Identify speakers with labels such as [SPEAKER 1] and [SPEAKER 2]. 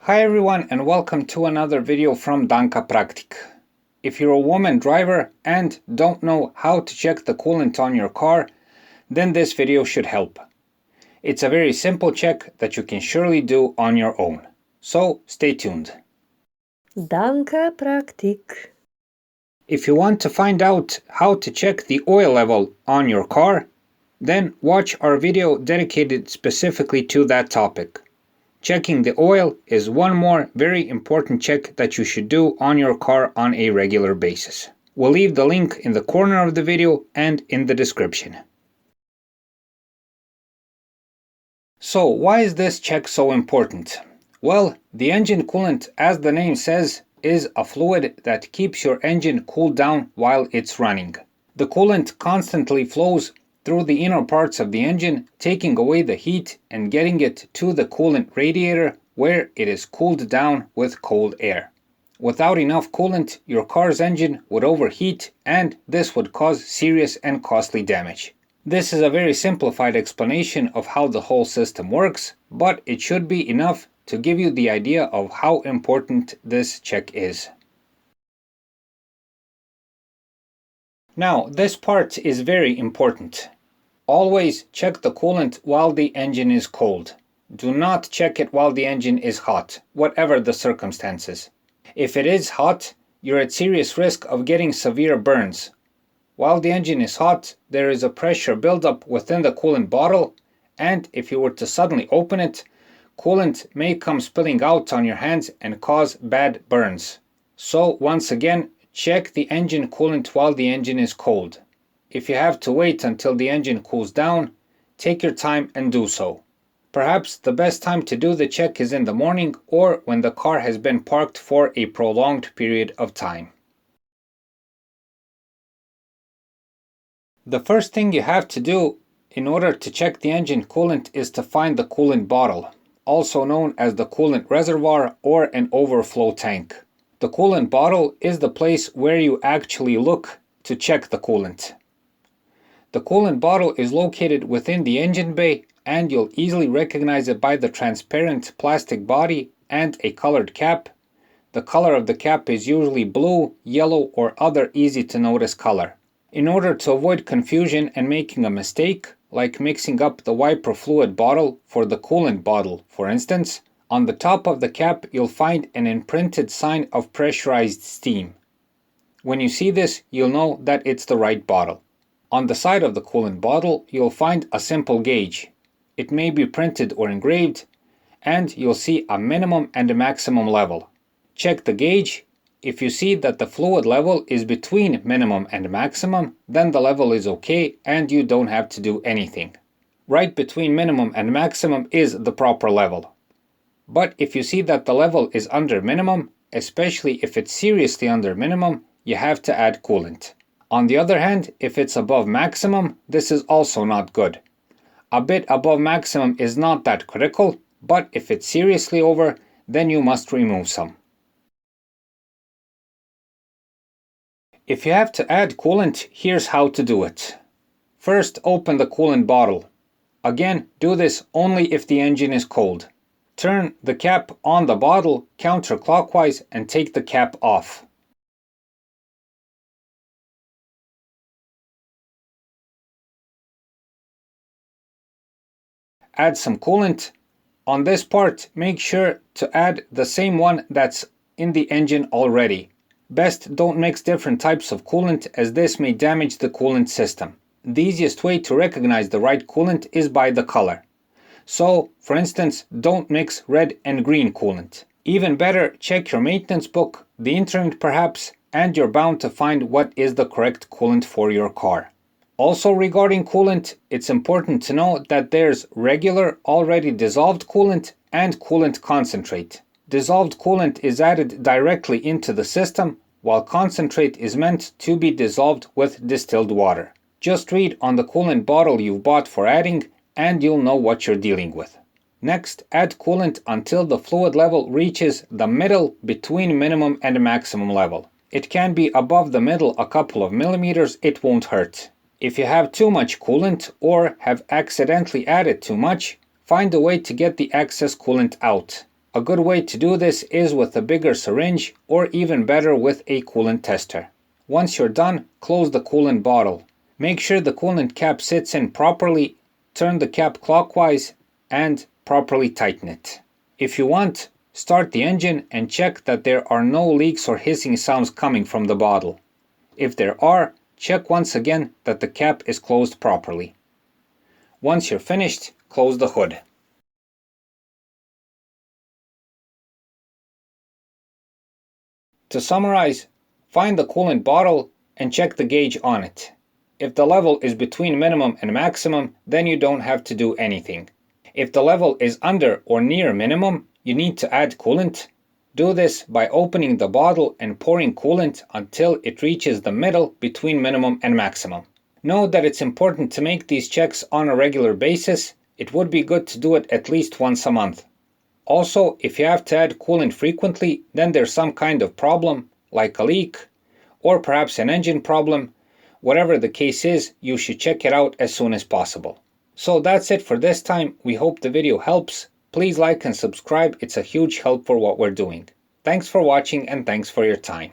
[SPEAKER 1] Hi everyone and welcome to another video from Danka Praktik. If you're a woman driver and don't know how to check the coolant on your car, then this video should help. It's a very simple check that you can surely do on your own. So stay tuned.
[SPEAKER 2] Danka Praktik.
[SPEAKER 1] If you want to find out how to check the oil level on your car, then watch our video dedicated specifically to that topic. Checking the oil is one more very important check that you should do on your car on a regular basis. We'll leave the link in the corner of the video and in the description. So why is this check so important? Well, the engine coolant, as the name says, is a fluid that keeps your engine cooled down while it's running. The coolant constantly flows through the inner parts of the engine, taking away the heat and getting it to the coolant radiator where it is cooled down with cold air. Without enough coolant, your car's engine would overheat and this would cause serious and costly damage. This is a very simplified explanation of how the whole system works, but it should be enough to give you the idea of how important this check is. Now, this part is very important. Always check the coolant while the engine is cold. Do not check it while the engine is hot, whatever the circumstances. If it is hot, you're at serious risk of getting severe burns. While the engine is hot, there is a pressure buildup within the coolant bottle, and if you were to suddenly open it, coolant may come spilling out on your hands and cause bad burns. So once again, check the engine coolant while the engine is cold. If you have to wait until the engine cools down, take your time and do so. Perhaps the best time to do the check is in the morning or when the car has been parked for a prolonged period of time. The first thing you have to do in order to check the engine coolant is to find the coolant bottle, also known as the coolant reservoir or an overflow tank. The coolant bottle is the place where you actually look to check the coolant. The coolant bottle is located within the engine bay and you'll easily recognize it by the transparent plastic body and a colored cap. The color of the cap is usually blue, yellow, or other easy to notice color. In order to avoid confusion and making a mistake, like mixing up the wiper fluid bottle for the coolant bottle, for instance, on the top of the cap you'll find an imprinted sign of pressurized steam. When you see this, you'll know that it's the right bottle. On the side of the coolant bottle, you'll find a simple gauge. It may be printed or engraved, and you'll see a minimum and a maximum level. Check the gauge. If you see that the fluid level is between minimum and maximum, then the level is okay and you don't have to do anything. Right between minimum and maximum is the proper level. But if you see that the level is under minimum, especially if it's seriously under minimum, you have to add coolant. On the other hand, if it's above maximum, this is also not good. A bit above maximum is not that critical, but if it's seriously over, then you must remove some. If you have to add coolant, here's how to do it. First, open the coolant bottle. Again, do this only if the engine is cold. Turn the cap on the bottle counterclockwise and take the cap off. Add some coolant. On this part, make sure to add the same one that's in the engine already. Best don't mix different types of coolant as this may damage the coolant system. The easiest way to recognize the right coolant is by the color. So, for instance, don't mix red and green coolant. Even better, check your maintenance book, the internet perhaps, and you're bound to find what is the correct coolant for your car. Also regarding coolant, it's important to know that there's regular, already dissolved coolant and coolant concentrate. Dissolved coolant is added directly into the system, while concentrate is meant to be dissolved with distilled water. Just read on the coolant bottle you've bought for adding, and you'll know what you're dealing with. Next, add coolant until the fluid level reaches the middle between minimum and maximum level. It can be above the middle a couple of millimeters, it won't hurt. If you have too much coolant or have accidentally added too much, find a way to get the excess coolant out. A good way to do this is with a bigger syringe, or even better with a coolant tester. Once you're done, close the coolant bottle. Make sure the coolant cap sits in properly, turn the cap clockwise, and properly tighten it. If you want, start the engine and check that there are no leaks or hissing sounds coming from the bottle. If there are, check once again that the cap is closed properly. Once you're finished, close the hood. To summarize, find the coolant bottle and check the gauge on it. If the level is between minimum and maximum, then you don't have to do anything. If the level is under or near minimum, you need to add coolant. Do this by opening the bottle and pouring coolant until it reaches the middle between minimum and maximum. Note that it's important to make these checks on a regular basis. It would be good to do it at least once a month. Also, if you have to add coolant frequently, then there's some kind of problem, like a leak, or perhaps an engine problem. Whatever the case is, you should check it out as soon as possible. So that's it for this time. We hope the video helps. Please like and subscribe. It's a huge help for what we're doing. Thanks for watching and thanks for your time.